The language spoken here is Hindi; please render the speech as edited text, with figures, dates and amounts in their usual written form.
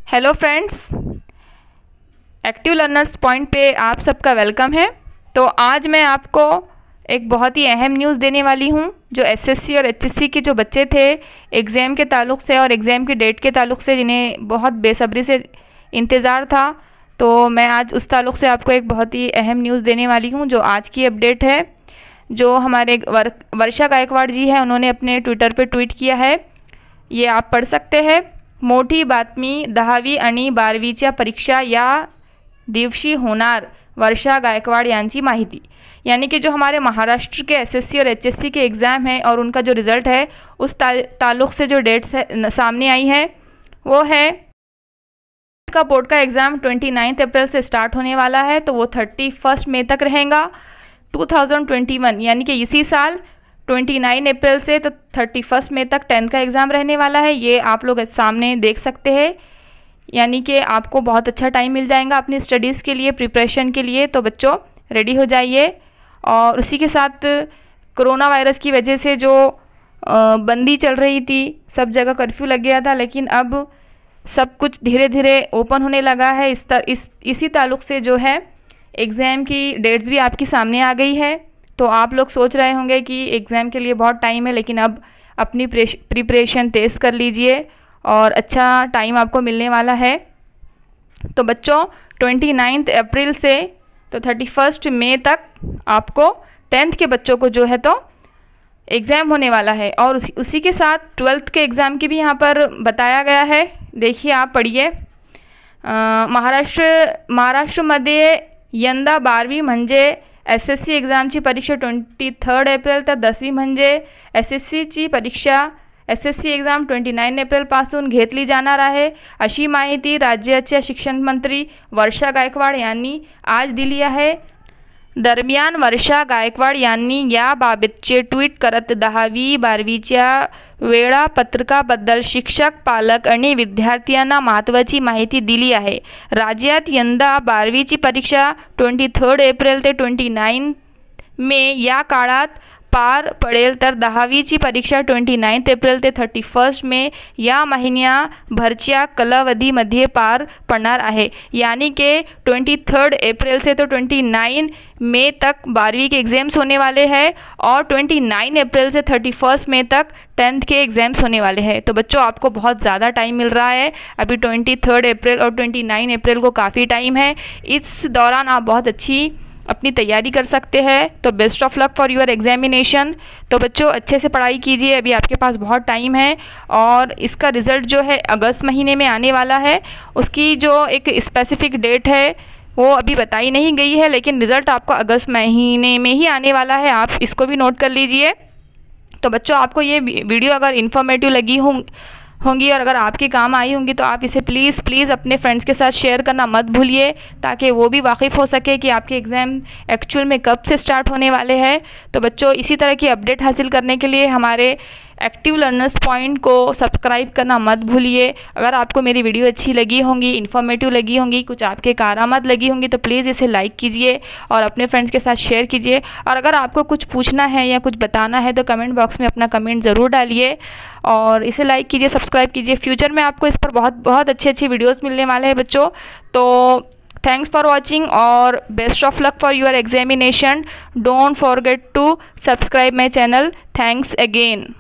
Hello friends, active learners point पे आप सबका वेलकम है। तो आज मैं आपको एक बहुत ही अहम न्यूज़ देने वाली हूँ जो एसएससी और एचएससी के जो बच्चे थे एग्ज़ाम के ताल्लुक़ से और एग्ज़ाम की डेट के ताल्लुक़ से जिन्हें बहुत बेसब्री से इंतज़ार था, तो मैं आज उस ताल्लुक़ से आपको एक बहुत ही अहम न्यूज़ देने वाली हूँ जो आज की अपडेट है। जो हमारे वर्षा गायकवाड़ जी हैं, उन्होंने अपने ट्विटर पे ट्वीट किया है, ये आप पढ़ सकते हैं। मोठी बातमी 10वी आणि 12वीच्या परीक्षा या दिवशी होणार, वर्षा गायकवाड़ यांची माहिती। यानी कि जो हमारे महाराष्ट्र के एसएससी और एचएससी के एग्ज़ाम हैं और उनका जो रिज़ल्ट है उस ताल्लुक़ से जो डेट्स सामने आई है वो है का बोर्ड का एग्ज़ाम 29 अप्रैल से स्टार्ट होने वाला है, तो वो 31 मई तक रहेगा 2021, यानी कि इसी साल 29 अप्रैल से तो 31 मई तक 10th का एग्ज़ाम रहने वाला है। ये आप लोग सामने देख सकते हैं, यानी कि आपको बहुत अच्छा टाइम मिल जाएगा अपनी स्टडीज़ के लिए, प्रिपरेशन के लिए। तो बच्चों रेडी हो जाइए। और उसी के साथ कोरोना वायरस की वजह से जो बंदी चल रही थी, सब जगह कर्फ्यू लग गया था, लेकिन अब सब कुछ धीरे धीरे ओपन होने लगा है। इसी ताल्लुक़ से जो है एग्ज़ाम की डेट्स भी आपके सामने आ गई है। तो आप लोग सोच रहे होंगे कि एग्ज़ाम के लिए बहुत टाइम है, लेकिन अब अपनी प्रिपरेशन तेज़ कर लीजिए और अच्छा टाइम आपको मिलने वाला है। तो बच्चों 29 अप्रैल से तो 31 मई तक आपको 10th के बच्चों को जो है तो एग्ज़ाम होने वाला है। और उसी के साथ 12th के एग्ज़ाम की भी यहाँ पर बताया गया है। देखिए, आप पढ़िए। महाराष्ट्रमध्ये यंदा 12वी म्हणजे एसएससी एग्ज़ामची परीक्षा 23 एप्रिल तर 10वी म्हणजे एसएससीची परीक्षा एसएससी एग्ज़ाम 29 एप्रिलपासून घेतली जाणार आहे, अशी माहिती राज्याच्या शिक्षण मंत्री वर्षा गायकवाड यांनी आज दिली आहे। दरम्यान वर्षा गायकवाड यांनी याबाबतचे ट्विट करत 10वी 12वीच्या वेळापत्रकाबद्दल शिक्षक, पालक आणि विद्यार्थ्यांना महत्त्वाची माहिती दिली आहे। राज्यात यंदा 12वीची परीक्षा 23 एप्रिल ते 29 मे या काळात पार पडेल, तर 10वीची परीक्षा 29 एप्रिल ते 31 मे या महिन्याभरच्या कालावधीमध्ये पार पडणार आहे। यानी कि 23 अप्रैल से तो 29 मई तक 12वीं के एग्ज़ाम्स होने वाले हैं और 29 अप्रैल से 31 मई तक 10th के एग्ज़ाम्स होने वाले हैं। तो बच्चों आपको बहुत ज़्यादा टाइम मिल रहा है। अभी 23 अप्रैल और 29 अप्रैल को काफ़ी टाइम है। इस दौरान आप बहुत अच्छी अपनी तैयारी कर सकते हैं। तो best of luck for your examination. तो बच्चों अच्छे से पढ़ाई कीजिए, अभी आपके पास बहुत टाइम है। और इसका रिज़ल्ट जो है अगस्त महीने में आने वाला है। उसकी जो एक स्पेसिफिक डेट है वो अभी बताई नहीं गई है, लेकिन रिज़ल्ट आपको अगस्त महीने में ही आने वाला है। आप इसको भी नोट कर लीजिए। तो बच्चों आपको ये वीडियो अगर इन्फॉर्मेटिव लगी होंगी और अगर आपके काम आई होंगी तो आप इसे प्लीज़ अपने फ्रेंड्स के साथ शेयर करना मत भूलिए, ताकि वो भी वाकिफ़ हो सके कि आपके एग्ज़ाम एक्चुअल में कब से स्टार्ट होने वाले हैं। तो बच्चों इसी तरह की अपडेट हासिल करने के लिए हमारे एक्टिव लर्नर्स पॉइंट को सब्सक्राइब करना मत भूलिए। अगर आपको मेरी वीडियो अच्छी लगी होंगी, इन्फॉर्मेटिव लगी होंगी, कुछ आपके कारआमद लगी होंगी, तो प्लीज़ इसे लाइक कीजिए और अपने फ्रेंड्स के साथ शेयर कीजिए। और अगर आपको कुछ पूछना है या कुछ बताना है तो कमेंट बॉक्स में अपना कमेंट ज़रूर डालिए और इसे लाइक कीजिए, सब्सक्राइब कीजिए। फ्यूचर में आपको इस पर बहुत अच्छी वीडियोज़ मिलने वाले हैं बच्चों। तो थैंक्स फॉर वॉचिंग और best of luck for your examination. Don't forget to subscribe my channel. Thanks again.